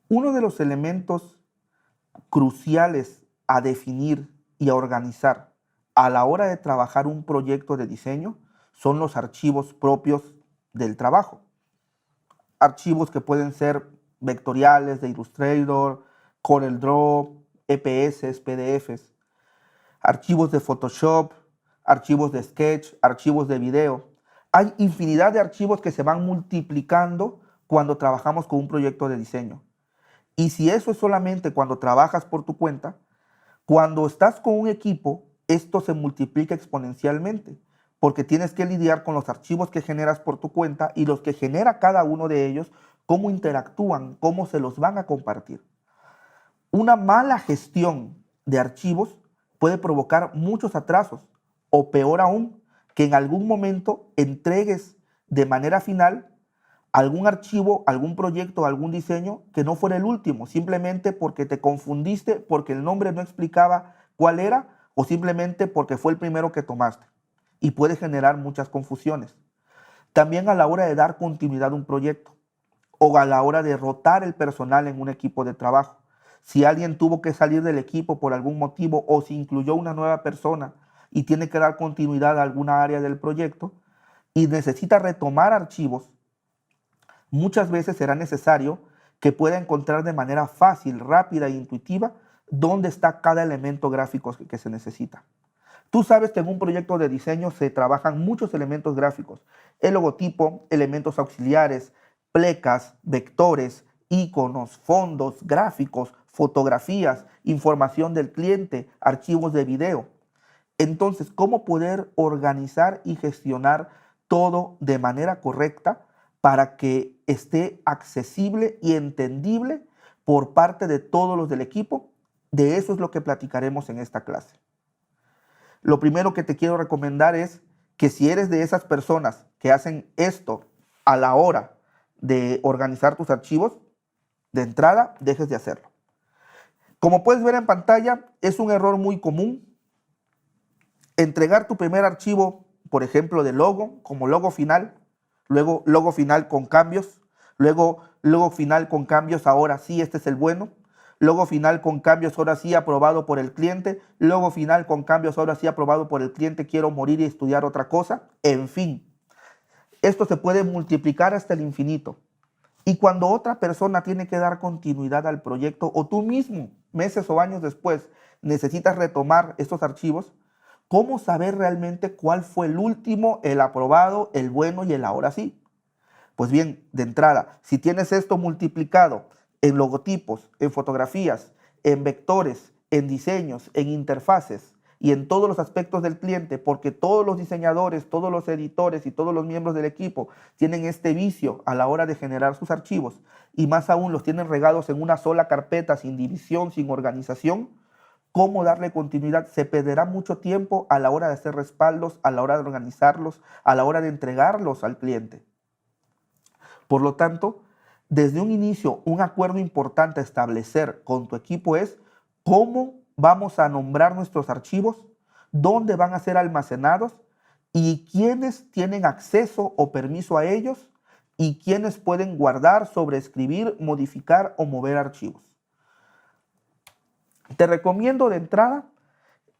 Uno de los elementos cruciales a definir y a organizar a la hora de trabajar un proyecto de diseño son los archivos propios del trabajo. Archivos que pueden ser vectoriales de Illustrator, CorelDRAW, EPS, PDFs, archivos de Photoshop, archivos de Sketch, archivos de video. Hay infinidad de archivos que se van multiplicando cuando trabajamos con un proyecto de diseño. Y si eso es solamente cuando trabajas por tu cuenta, cuando estás con un equipo, esto se multiplica exponencialmente, porque tienes que lidiar con los archivos que generas por tu cuenta y los que genera cada uno de ellos, cómo interactúan, cómo se los van a compartir. Una mala gestión de archivos puede provocar muchos atrasos o peor aún, que en algún momento entregues de manera final algún archivo, algún proyecto, algún diseño que no fuera el último, simplemente porque te confundiste, porque el nombre no explicaba cuál era o simplemente porque fue el primero que tomaste. Y puede generar muchas confusiones. También a la hora de dar continuidad a un proyecto o a la hora de rotar el personal en un equipo de trabajo. Si alguien tuvo que salir del equipo por algún motivo o si incluyó una nueva persona y tiene que dar continuidad a alguna área del proyecto y necesita retomar archivos, muchas veces será necesario que pueda encontrar de manera fácil, rápida e intuitiva dónde está cada elemento gráfico que se necesita. Tú sabes que en un proyecto de diseño se trabajan muchos elementos gráficos. El logotipo, elementos auxiliares, plecas, vectores, iconos, fondos, gráficos, fotografías, información del cliente, archivos de video. Entonces, ¿cómo poder organizar y gestionar todo de manera correcta para que esté accesible y entendible por parte de todos los del equipo? De eso es lo que platicaremos en esta clase. Lo primero que te quiero recomendar es que si eres de esas personas que hacen esto a la hora de organizar tus archivos, de entrada dejes de hacerlo. Como puedes ver en pantalla, es un error muy común entregar tu primer archivo, por ejemplo, de logo, como logo final, luego logo final con cambios, luego logo final con cambios, ahora sí, este es el bueno, logo final con cambios, ahora sí aprobado por el cliente, logo final con cambios, ahora sí aprobado por el cliente, quiero morir y estudiar otra cosa, en fin. Esto se puede multiplicar hasta el infinito. Y cuando otra persona tiene que dar continuidad al proyecto o tú mismo, meses o años después, necesitas retomar estos archivos, ¿cómo saber realmente cuál fue el último, el aprobado, el bueno y el ahora sí? Pues bien, de entrada, si tienes esto multiplicado en logotipos, en fotografías, en vectores, en diseños, en interfaces y en todos los aspectos del cliente, porque todos los diseñadores, todos los editores y todos los miembros del equipo tienen este vicio a la hora de generar sus archivos y más aún los tienen regados en una sola carpeta, sin división, sin organización, ¿cómo darle continuidad? Se perderá mucho tiempo a la hora de hacer respaldos, a la hora de organizarlos, a la hora de entregarlos al cliente. Por lo tanto, desde un inicio, un acuerdo importante a establecer con tu equipo es cómo vamos a nombrar nuestros archivos, dónde van a ser almacenados y quiénes tienen acceso o permiso a ellos y quiénes pueden guardar, sobreescribir, modificar o mover archivos. Te recomiendo de entrada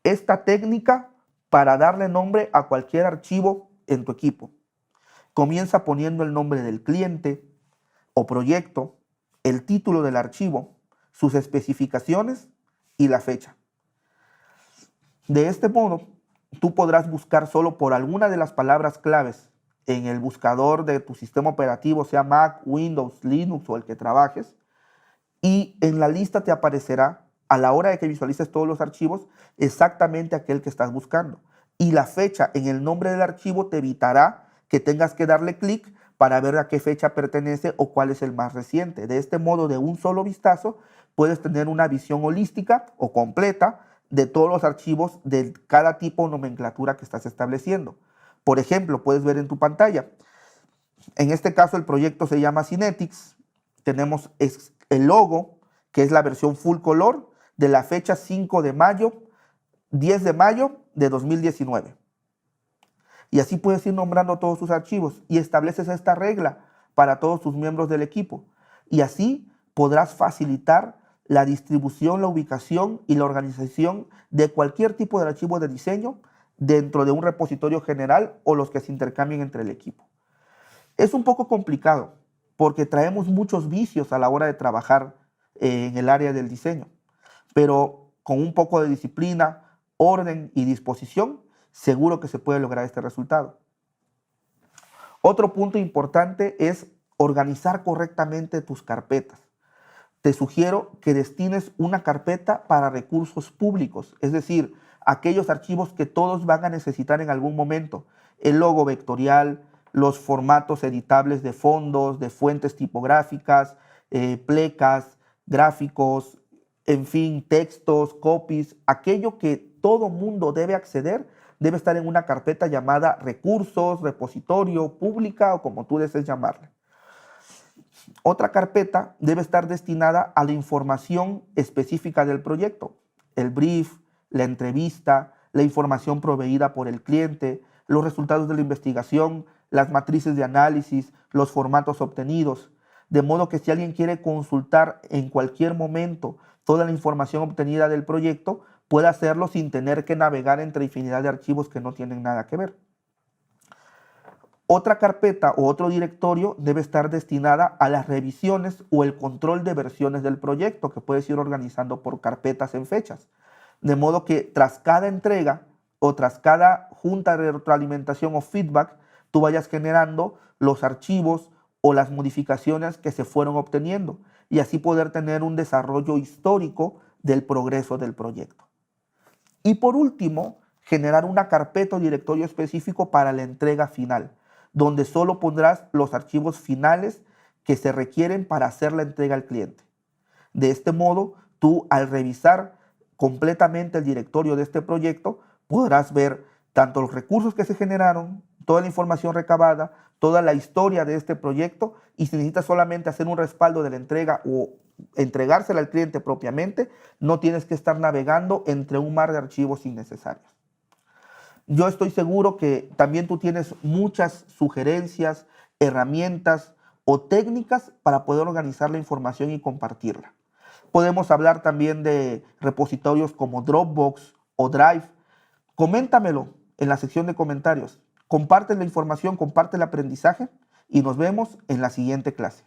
esta técnica para darle nombre a cualquier archivo en tu equipo. Comienza poniendo el nombre del cliente o proyecto, el título del archivo, sus especificaciones y la fecha. De este modo, tú podrás buscar solo por alguna de las palabras claves en el buscador de tu sistema operativo, sea Mac, Windows, Linux o el que trabajes, y en la lista te aparecerá, a la hora de que visualices todos los archivos, exactamente aquel que estás buscando. Y la fecha en el nombre del archivo te evitará que tengas que darle clic para ver a qué fecha pertenece o cuál es el más reciente. De este modo, de un solo vistazo, puedes tener una visión holística o completa de todos los archivos de cada tipo o nomenclatura que estás estableciendo. Por ejemplo, puedes ver en tu pantalla, en este caso el proyecto se llama Cinetics, tenemos el logo, que es la versión full color, de la fecha 5 de mayo, 10 de mayo de 2019. Y así puedes ir nombrando todos tus archivos y estableces esta regla para todos tus miembros del equipo. Y así podrás facilitar la distribución, la ubicación y la organización de cualquier tipo de archivo de diseño dentro de un repositorio general o los que se intercambien entre el equipo. Es un poco complicado porque traemos muchos vicios a la hora de trabajar en el área del diseño, pero con un poco de disciplina, orden y disposición, seguro que se puede lograr este resultado. Otro punto importante es organizar correctamente tus carpetas. Te sugiero que destines una carpeta para recursos públicos, es decir, aquellos archivos que todos van a necesitar en algún momento. El logo vectorial, los formatos editables de fondos, de fuentes tipográficas, plecas, gráficos, en fin, textos, copies, aquello que todo mundo debe acceder, debe estar en una carpeta llamada recursos, repositorio, pública o como tú desees llamarla. Otra carpeta debe estar destinada a la información específica del proyecto, el brief, la entrevista, la información proveída por el cliente, los resultados de la investigación, las matrices de análisis, los formatos obtenidos, de modo que si alguien quiere consultar en cualquier momento toda la información obtenida del proyecto, pueda hacerlo sin tener que navegar entre infinidad de archivos que no tienen nada que ver. Otra carpeta o otro directorio debe estar destinada a las revisiones o el control de versiones del proyecto, que puedes ir organizando por carpetas en fechas. De modo que tras cada entrega o tras cada junta de retroalimentación o feedback, tú vayas generando los archivos o las modificaciones que se fueron obteniendo y así poder tener un desarrollo histórico del progreso del proyecto. Y por último, generar una carpeta o directorio específico para la entrega final, donde solo pondrás los archivos finales que se requieren para hacer la entrega al cliente. De este modo, tú al revisar completamente el directorio de este proyecto, podrás ver tanto los recursos que se generaron, toda la información recabada, toda la historia de este proyecto, y si necesitas solamente hacer un respaldo de la entrega o entregársela al cliente propiamente, no tienes que estar navegando entre un mar de archivos innecesarios. Yo estoy seguro que también tú tienes muchas sugerencias, herramientas o técnicas para poder organizar la información y compartirla. Podemos hablar también de repositorios como Dropbox o Drive. Coméntamelo en la sección de comentarios. Comparte la información, comparte el aprendizaje y nos vemos en la siguiente clase.